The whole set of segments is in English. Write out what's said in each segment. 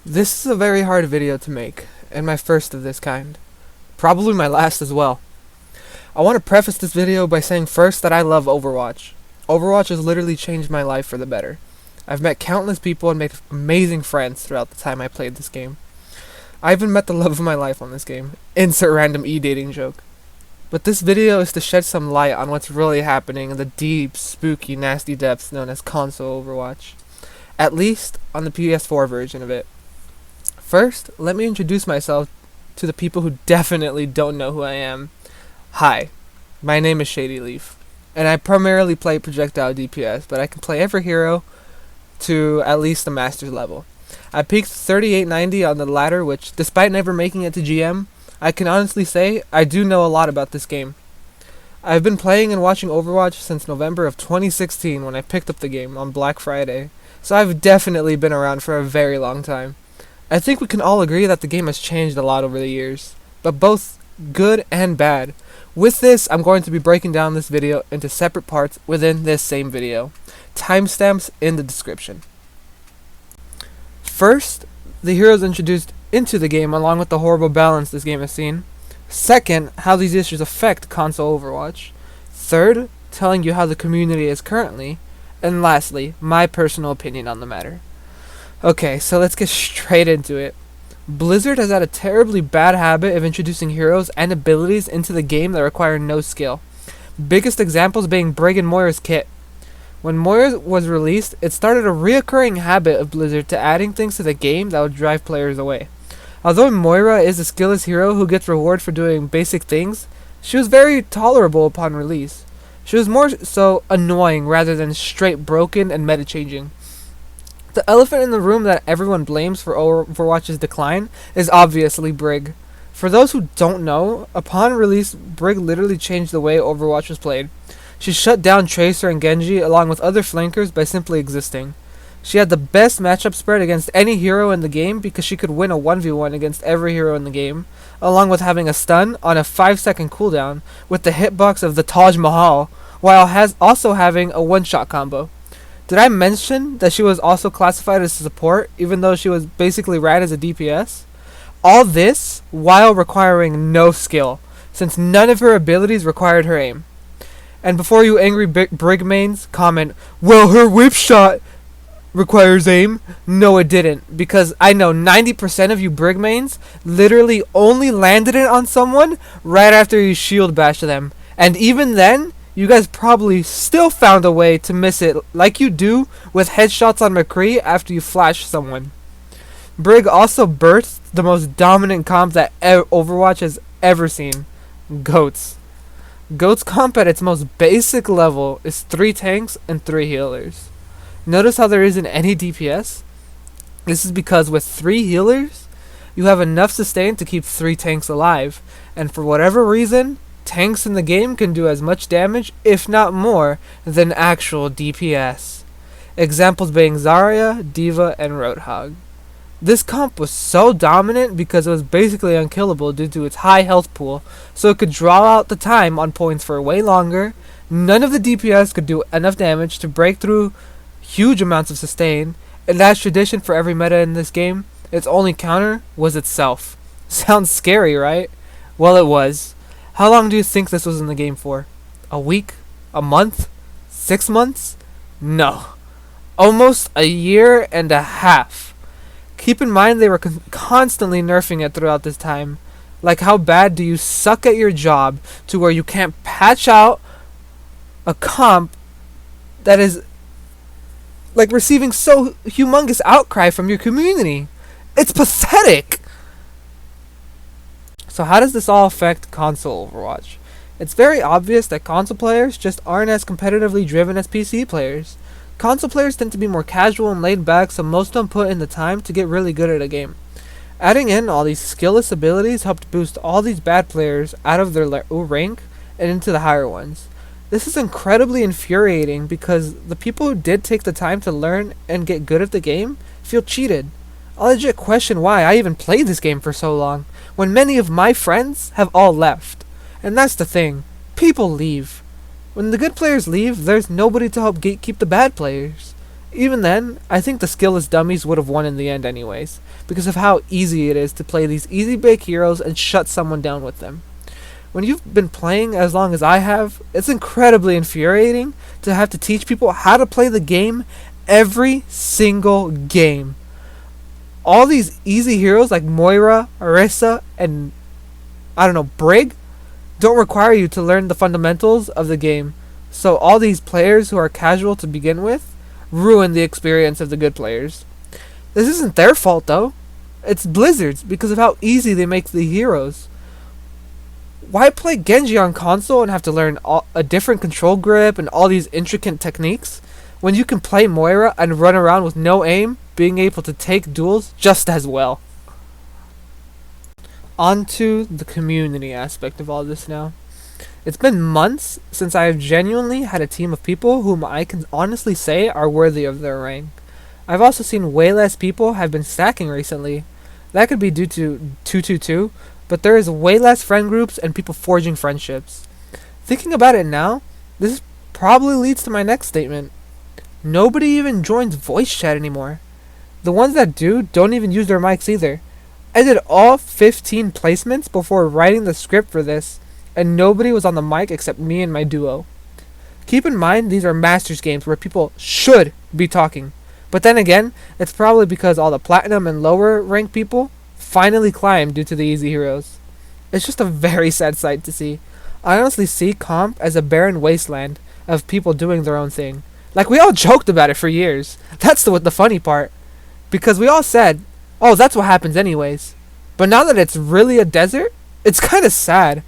This is a very hard video to make, and my first of this kind. Probably my last as well. I want to preface this video by saying first that I love Overwatch. Overwatch has literally changed my life for the better. I've met countless people and made amazing friends throughout the time I played this game. I even met the love of my life on this game. Insert random e-dating joke. But this video is to shed some light on what's really happening in the deep, spooky, nasty depths known as console Overwatch. At least on the PS4 version of it. First, let me introduce myself to the people who definitely don't know who I am. Hi, my name is Shady Leaf, and I primarily play projectile DPS, but I can play every hero to at least the Master's level. I peaked 3890 on the ladder, which, despite never making it to GM, I can honestly say I do know a lot about this game. I've been playing and watching Overwatch since November of 2016 when I picked up the game on Black Friday, so I've definitely been around for a very long time. I think we can all agree that the game has changed a lot over the years, but both good and bad. With this, I'm going to be breaking down this video into separate parts within this same video. Timestamps in the description. First, the heroes introduced into the game along with the horrible balance this game has seen. Second, how these issues affect console Overwatch. Third, telling you how the community is currently. And lastly, my personal opinion on the matter. Okay, so let's get straight into it. Blizzard has had a terribly bad habit of introducing heroes and abilities into the game that require no skill. Biggest examples being Brig and Moira's kit. When Moira was released, it started a reoccurring habit of Blizzard to adding things to the game that would drive players away. Although Moira is a skillless hero who gets reward for doing basic things, she was very tolerable upon release. She was more so annoying rather than straight broken and meta-changing. The elephant in the room that everyone blames for Overwatch's decline is obviously Brig. For those who don't know, upon release, Brig literally changed the way Overwatch was played. She shut down Tracer and Genji along with other flankers by simply existing. She had the best matchup spread against any hero in the game because she could win a 1v1 against every hero in the game, along with having a stun on a 5-second cooldown with the hitbox of the Taj Mahal, while also having a one-shot combo. Did I mention that she was also classified as a support, even though she was basically ran as a DPS? All this while requiring no skill, since none of her abilities required her aim. And before you angry Brig mains comment, well, her whip shot requires aim. No, it didn't, because I know 90% of you Brig mains literally only landed it on someone right after you shield bashed them. And even then, you guys probably still found a way to miss it like you do with headshots on McCree after you flash someone. Brig also birthed the most dominant comp that Overwatch has ever seen. Goats. Goats comp at its most basic level is 3 tanks and 3 healers. Notice how there isn't any DPS? This is because with 3 healers, you have enough sustain to keep 3 tanks alive, and for whatever reason, tanks in the game can do as much damage, if not more, than actual DPS. Examples being Zarya, D.Va, and Roadhog. This comp was so dominant because it was basically unkillable due to its high health pool, so it could draw out the time on points for way longer. None of the DPS could do enough damage to break through huge amounts of sustain, and as tradition for every meta in this game, its only counter was itself. Sounds scary, right? Well, it was. How long do you think this was in the game for? A week? A month? 6 months? No. Almost a year and a half. Keep in mind they were constantly nerfing it throughout this time. Like, how bad do you suck at your job to where you can't patch out a comp that is like receiving so humongous outcry from your community? It's pathetic! So how does this all affect console Overwatch? It's very obvious that console players just aren't as competitively driven as PC players. Console players tend to be more casual and laid back, so most don't put in the time to get really good at a game. Adding in all these skillless abilities helped boost all these bad players out of their rank and into the higher ones. This is incredibly infuriating because the people who did take the time to learn and get good at the game feel cheated. I legit question why I even played this game for so long, when many of my friends have all left. And that's the thing, people leave. When the good players leave, there's nobody to help gatekeep the bad players. Even then, I think the skillless dummies would have won in the end anyways, because of how easy it is to play these easy bake heroes and shut someone down with them. When you've been playing as long as I have, it's incredibly infuriating to have to teach people how to play the game every single game. All these easy heroes like Moira, Orisa, and I don't know, Brig don't require you to learn the fundamentals of the game. So all these players who are casual to begin with ruin the experience of the good players. This isn't their fault though. It's Blizzard's because of how easy they make the heroes. Why play Genji on console and have to learn a different control grip and all these intricate techniques when you can play Moira and run around with no aim, being able to take duels just as well? On to the community aspect of all this now. It's been months since I have genuinely had a team of people whom I can honestly say are worthy of their rank. I've also seen way less people have been stacking recently. That could be due to 222, but there is way less friend groups and people forging friendships. Thinking about it now, this probably leads to my next statement. Nobody even joins voice chat anymore. The ones that do don't even use their mics either. I did all 15 placements before writing the script for this, and nobody was on the mic except me and my duo. Keep in mind these are Masters games where people should be talking. But then again, it's probably because all the platinum and lower rank people finally climbed due to the easy heroes. It's just a very sad sight to see. I honestly see comp as a barren wasteland of people doing their own thing. Like, we all joked about it for years. That's the funny part. Because we all said, oh, that's what happens anyways. But now that it's really a desert, it's kind of sad.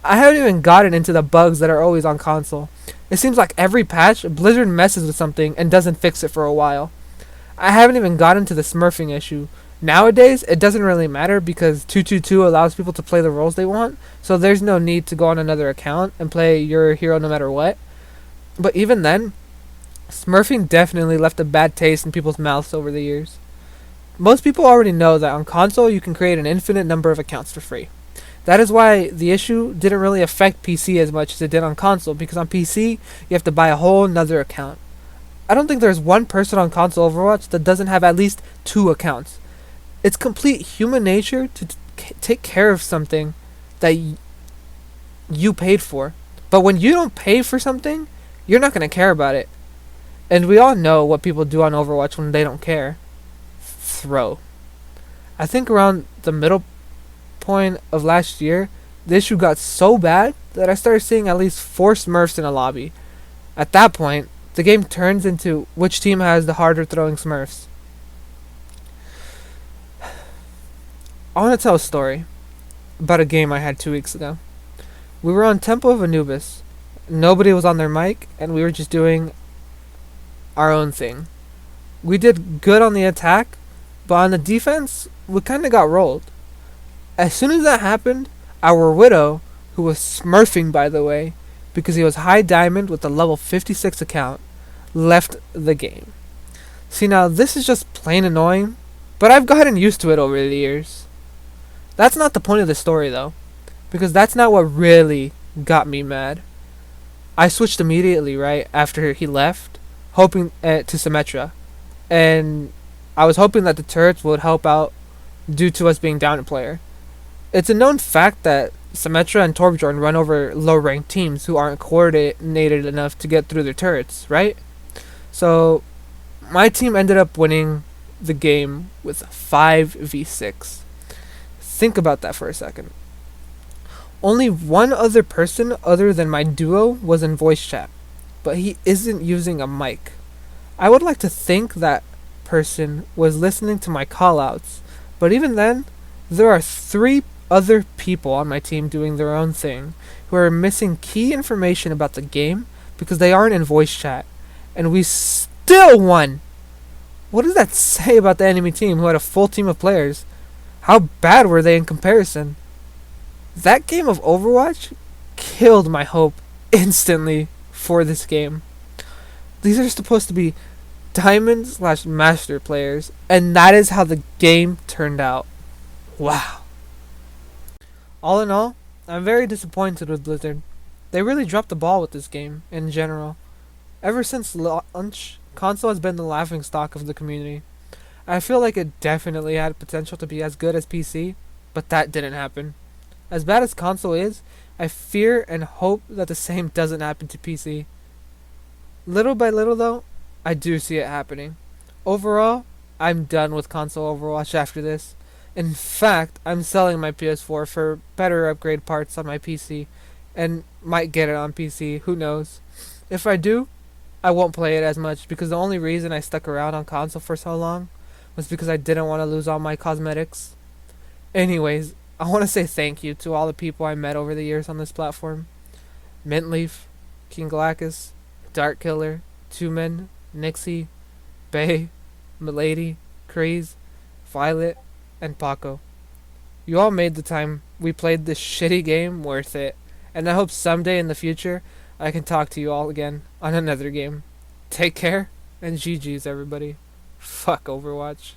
I haven't even gotten into the bugs that are always on console. It seems like every patch, Blizzard messes with something and doesn't fix it for a while. I haven't even gotten to the smurfing issue. Nowadays, it doesn't really matter because 222 allows people to play the roles they want, so there's no need to go on another account and play your hero no matter what. But even then, smurfing definitely left a bad taste in people's mouths over the years. Most people already know that on console you can create an infinite number of accounts for free. That is why the issue didn't really affect PC as much as it did on console, because on PC, you have to buy a whole nother account. I don't think there's one person on console Overwatch that doesn't have at least 2 accounts. It's complete human nature to take care of something that you paid for. But when you don't pay for something, you're not going to care about it. And we all know what people do on Overwatch when they don't care. Throw. I think around the middle point of last year, the issue got so bad that I started seeing at least 4 Smurfs in a lobby. At that point, the game turns into which team has the harder throwing Smurfs. I want to tell a story about a game I had 2 weeks ago. We were on Temple of Anubis. Nobody was on their mic, and we were just doing our own thing. We did good on the attack, but on the defense, we kind of got rolled. As soon as that happened, our Widow, who was smurfing by the way, because he was high diamond with a level 56 account, left the game. See, now this is just plain annoying, but I've gotten used to it over the years. That's not the point of the story though, because that's not what really got me mad. I switched immediately right after he left, hoping to Symmetra, and I was hoping that the turrets would help out due to us being down a player. It's a known fact that Symmetra and Torbjorn run over low-ranked teams who aren't coordinated enough to get through their turrets, right? So, my team ended up winning the game with 5v6. Think about that for a second. Only one other person other than my duo was in voice chat, but he isn't using a mic. I would like to think that person was listening to my callouts, but even then, there are 3 other people on my team doing their own thing who are missing key information about the game because they aren't in voice chat, and we still won. What does that say about the enemy team who had a full team of players? How bad were they in comparison? That game of Overwatch killed my hope instantly for this game. These are supposed to be Diamond/Master players, and that is how the game turned out. Wow. All in all, I'm very disappointed with Blizzard. They really dropped the ball with this game, in general. Ever since launch, console has been the laughingstock of the community. I feel like it definitely had potential to be as good as PC, but that didn't happen. As bad as console is, I fear and hope that the same doesn't happen to PC. Little by little though, I do see it happening. Overall, I'm done with console Overwatch after this. In fact, I'm selling my PS4 for better upgrade parts on my PC, and might get it on PC, who knows. If I do, I won't play it as much because the only reason I stuck around on console for so long was because I didn't want to lose all my cosmetics. Anyways, I want to say thank you to all the people I met over the years on this platform. Mintleaf, King Galactus, Dark Killer, Two Men, Nixie, Bay, Milady, Kreese, Violet, and Paco. You all made the time we played this shitty game worth it, and I hope someday in the future I can talk to you all again on another game. Take care, and GG's everybody. Fuck Overwatch.